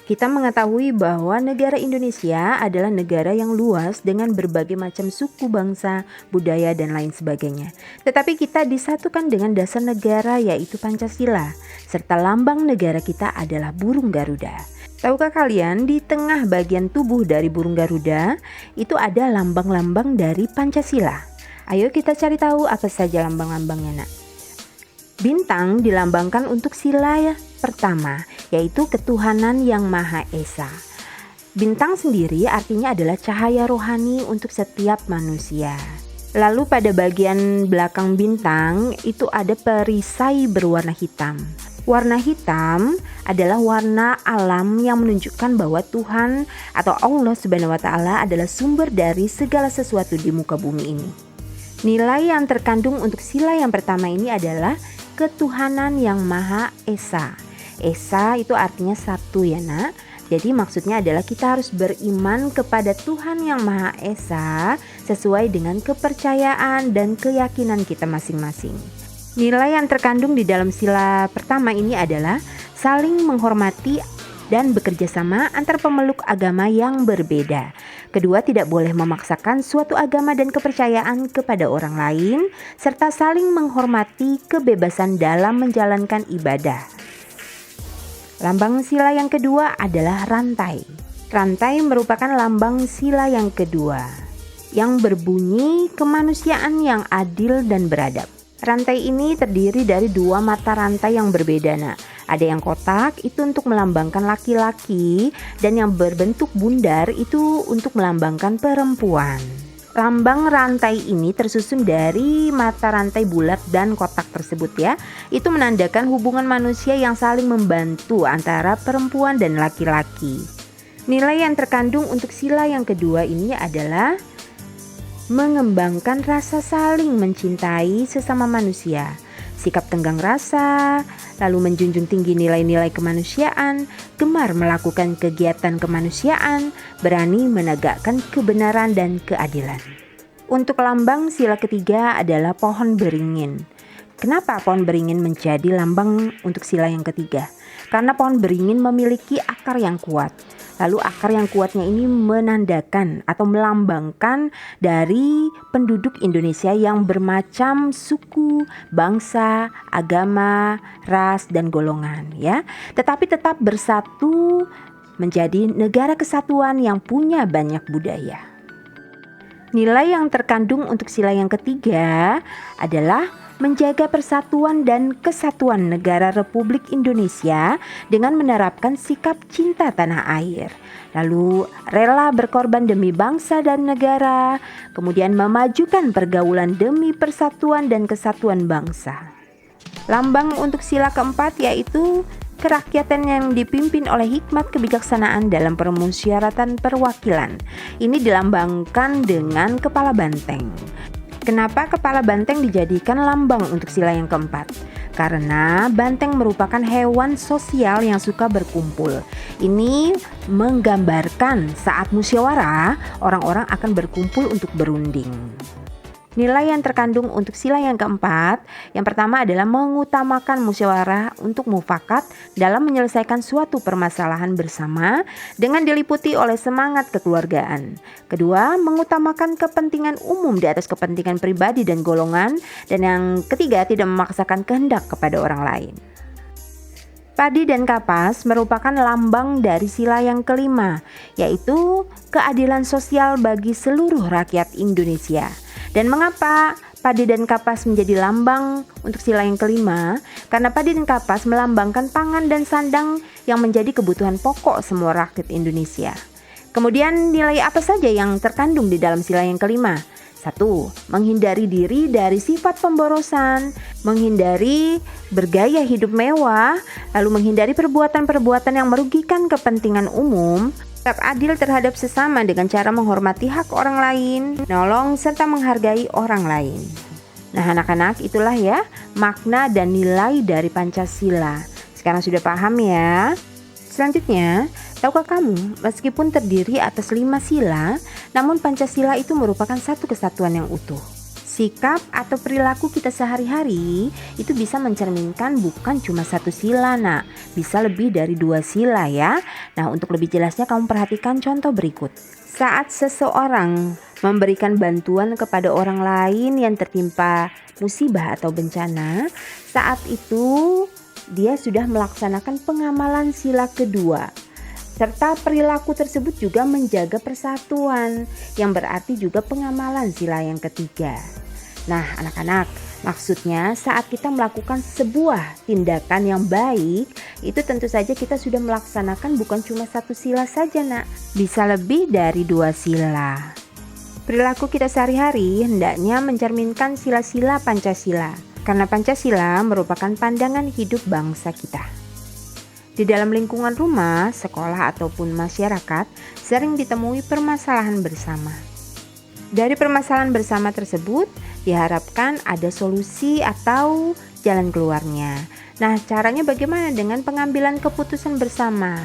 Kita mengetahui bahwa negara Indonesia adalah negara yang luas dengan berbagai macam suku, bangsa, budaya, dan lain sebagainya. Tetapi kita disatukan dengan dasar negara yaitu Pancasila, serta lambang negara kita adalah burung Garuda. Tahukah kalian di tengah bagian tubuh dari burung Garuda itu ada lambang-lambang dari Pancasila? Ayo kita cari tahu apa saja lambang-lambangnya, nak. Bintang dilambangkan untuk sila pertama, yaitu ketuhanan yang Maha Esa. Bintang sendiri artinya adalah cahaya rohani untuk setiap manusia. Lalu pada bagian belakang bintang itu ada perisai berwarna hitam. Warna hitam adalah warna alam yang menunjukkan bahwa Tuhan atau Allah Subhanahu wa Ta'ala adalah sumber dari segala sesuatu di muka bumi ini. Nilai yang terkandung untuk sila yang pertama ini adalah ketuhanan yang Maha Esa. Esa itu artinya satu ya, nak. Jadi maksudnya adalah kita harus beriman kepada Tuhan yang Maha Esa sesuai dengan kepercayaan dan keyakinan kita masing-masing. Nilai yang terkandung di dalam sila pertama ini adalah saling menghormati dan bekerja sama antar pemeluk agama yang berbeda. Kedua, tidak boleh memaksakan suatu agama dan kepercayaan kepada orang lain, serta saling menghormati kebebasan dalam menjalankan ibadah. Lambang sila yang kedua adalah rantai. Rantai merupakan lambang sila yang kedua, yang berbunyi kemanusiaan yang adil dan beradab. Rantai ini terdiri dari dua mata rantai yang berbeda, nak. Ada yang kotak itu untuk melambangkan laki-laki dan yang berbentuk bundar itu untuk melambangkan perempuan. Lambang rantai ini tersusun dari mata rantai bulat dan kotak tersebut ya. Itu menandakan hubungan manusia yang saling membantu antara perempuan dan laki-laki. Nilai yang terkandung untuk sila yang kedua ini adalah mengembangkan rasa saling mencintai sesama manusia, sikap tenggang rasa, lalu menjunjung tinggi nilai-nilai kemanusiaan, gemar melakukan kegiatan kemanusiaan, berani menegakkan kebenaran dan keadilan. Untuk lambang sila ketiga adalah pohon beringin. Kenapa pohon beringin menjadi lambang untuk sila yang ketiga? Karena pohon beringin memiliki akar yang kuat. Lalu akar yang kuatnya ini menandakan atau melambangkan dari penduduk Indonesia yang bermacam suku, bangsa, agama, ras, dan golongan ya. Tetapi tetap bersatu menjadi negara kesatuan yang punya banyak budaya. Nilai yang terkandung untuk sila yang ketiga adalah menjaga persatuan dan kesatuan negara Republik Indonesia dengan menerapkan sikap cinta tanah air. Lalu rela berkorban demi bangsa dan negara, kemudian memajukan pergaulan demi persatuan dan kesatuan bangsa. Lambang untuk sila keempat yaitu kerakyatan yang dipimpin oleh hikmat kebijaksanaan dalam permusyawaratan perwakilan. Ini dilambangkan dengan kepala banteng. Kenapa kepala banteng dijadikan lambang untuk sila yang keempat? Karena banteng merupakan hewan sosial yang suka berkumpul. Ini menggambarkan saat musyawarah, orang-orang akan berkumpul untuk berunding. Nilai yang terkandung untuk sila yang keempat, yang pertama adalah mengutamakan musyawarah untuk mufakat dalam menyelesaikan suatu permasalahan bersama dengan diliputi oleh semangat kekeluargaan. Kedua, mengutamakan kepentingan umum di atas kepentingan pribadi dan golongan. Dan yang ketiga, tidak memaksakan kehendak kepada orang lain. Padi dan kapas merupakan lambang dari sila yang kelima, yaitu keadilan sosial bagi seluruh rakyat Indonesia. Dan mengapa padi dan kapas menjadi lambang untuk sila yang kelima? Karena padi dan kapas melambangkan pangan dan sandang yang menjadi kebutuhan pokok semua rakyat Indonesia. Kemudian nilai apa saja yang terkandung di dalam sila yang kelima? 1. Menghindari diri dari sifat pemborosan, menghindari bergaya hidup mewah, lalu menghindari perbuatan-perbuatan yang merugikan kepentingan umum, sikap adil terhadap sesama dengan cara menghormati hak orang lain, menolong serta menghargai orang lain. Nah anak-anak, itulah ya makna dan nilai dari Pancasila. Sekarang sudah paham ya? Selanjutnya, tahukah kamu meskipun terdiri atas 5 sila, namun Pancasila itu merupakan satu kesatuan yang utuh. Sikap atau perilaku kita sehari-hari itu bisa mencerminkan bukan cuma satu sila, nak, bisa lebih dari 2 sila ya. Nah, untuk lebih jelasnya kamu perhatikan contoh berikut. Saat seseorang memberikan bantuan kepada orang lain yang tertimpa musibah atau bencana, saat itu dia sudah melaksanakan pengamalan sila kedua. Serta perilaku tersebut juga menjaga persatuan, yang berarti juga pengamalan sila yang ketiga. Nah, anak-anak, maksudnya saat kita melakukan sebuah tindakan yang baik, itu tentu saja kita sudah melaksanakan bukan cuma satu sila saja, nak, bisa lebih dari 2 sila. Perilaku kita sehari-hari hendaknya mencerminkan sila-sila Pancasila, karena Pancasila merupakan pandangan hidup bangsa kita. Di dalam lingkungan rumah, sekolah, ataupun masyarakat sering ditemui permasalahan bersama. Dari permasalahan bersama tersebut diharapkan ada solusi atau jalan keluarnya. Nah, caranya bagaimana dengan pengambilan keputusan bersama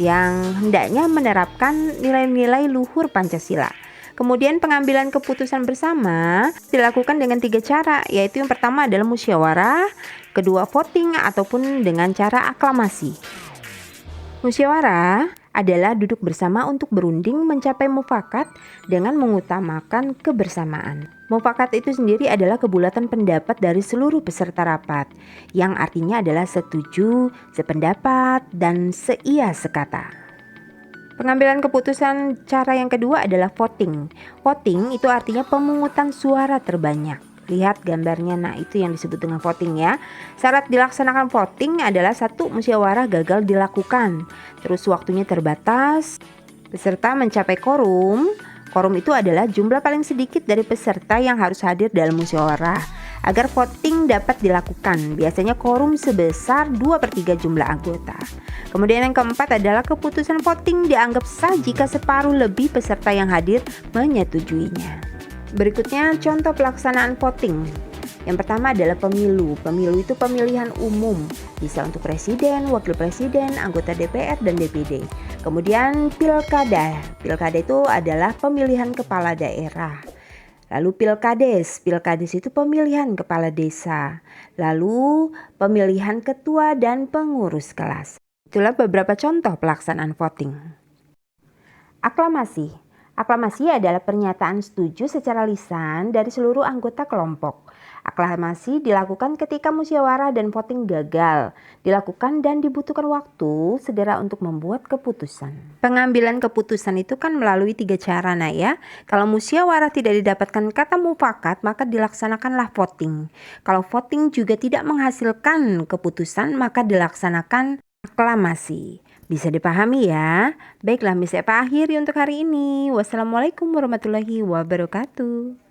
yang hendaknya menerapkan nilai-nilai luhur Pancasila. Kemudian pengambilan keputusan bersama dilakukan dengan 3 cara, yaitu yang pertama adalah musyawarah, kedua voting, ataupun dengan cara aklamasi. Musyawarah adalah duduk bersama untuk berunding mencapai mufakat dengan mengutamakan kebersamaan. Mufakat itu sendiri adalah kebulatan pendapat dari seluruh peserta rapat, yang artinya adalah setuju, sependapat, dan seia sekata. Pengambilan keputusan cara yang kedua adalah voting. Voting itu artinya pemungutan suara terbanyak. Lihat gambarnya, nah itu yang disebut dengan voting ya. Syarat dilaksanakan voting adalah 1. Musyawarah gagal dilakukan, terus waktunya terbatas, peserta mencapai quorum. Quorum itu adalah jumlah paling sedikit dari peserta yang harus hadir dalam musyawarah agar voting dapat dilakukan. Biasanya quorum sebesar 2/3 jumlah anggota. Kemudian yang keempat adalah keputusan voting dianggap sah jika separuh lebih peserta yang hadir menyetujuinya. Berikutnya contoh pelaksanaan voting. Yang pertama adalah pemilu. Pemilu itu pemilihan umum, bisa untuk presiden, wakil presiden, anggota DPR, dan DPD. Kemudian pilkada. Pilkada itu adalah pemilihan kepala daerah. Lalu pilkades. Pilkades itu pemilihan kepala desa. Lalu pemilihan ketua dan pengurus kelas. Itulah beberapa contoh pelaksanaan voting. Aklamasi. Aklamasi adalah pernyataan setuju secara lisan dari seluruh anggota kelompok. Aklamasi dilakukan ketika musyawarah dan voting gagal dilakukan dan dibutuhkan waktu segera untuk membuat keputusan. Pengambilan keputusan itu kan melalui 3 cara, nah ya. Kalau musyawarah tidak didapatkan kata mufakat, maka dilaksanakanlah voting. Kalau voting juga tidak menghasilkan keputusan, maka dilaksanakan aklamasi. Bisa dipahami ya? Baiklah, Miss Epa akhiri untuk hari ini. Wassalamualaikum warahmatullahi wabarakatuh.